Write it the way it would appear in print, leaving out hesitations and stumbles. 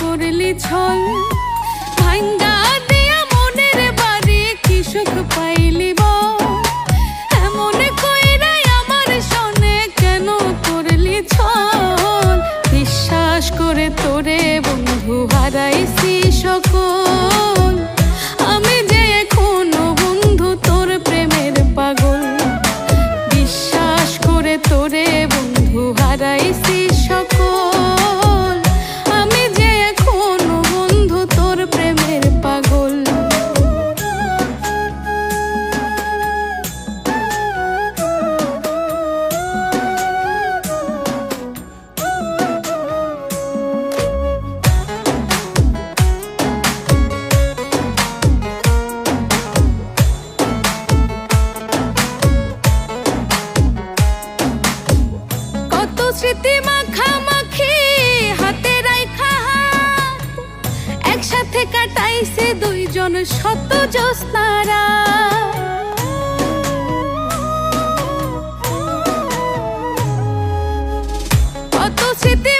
করলি ছল, ভাঙ্গা দিয়া মনের বাড়ি কি সুখ পাইলি বল, এমন কইরাই আমার সনে কেন করলি ছল। বিশ্বাস করে তোরে বন্ধু হারাইছি সকল, আমি যে এখনো বন্ধু তোর প্রেমের পাগল। বিশ্বাস করে তোরে বন্ধু হারাইছি সকল, আমি যে এখনো বন্ধু তোর প্রেমের পাগল। স্মৃতি মাখামাখি হাতে রাইখা হাত, একসাথে কাটাইছে দুইজন শত জ্যোৎস্নারা। কত স্মৃতি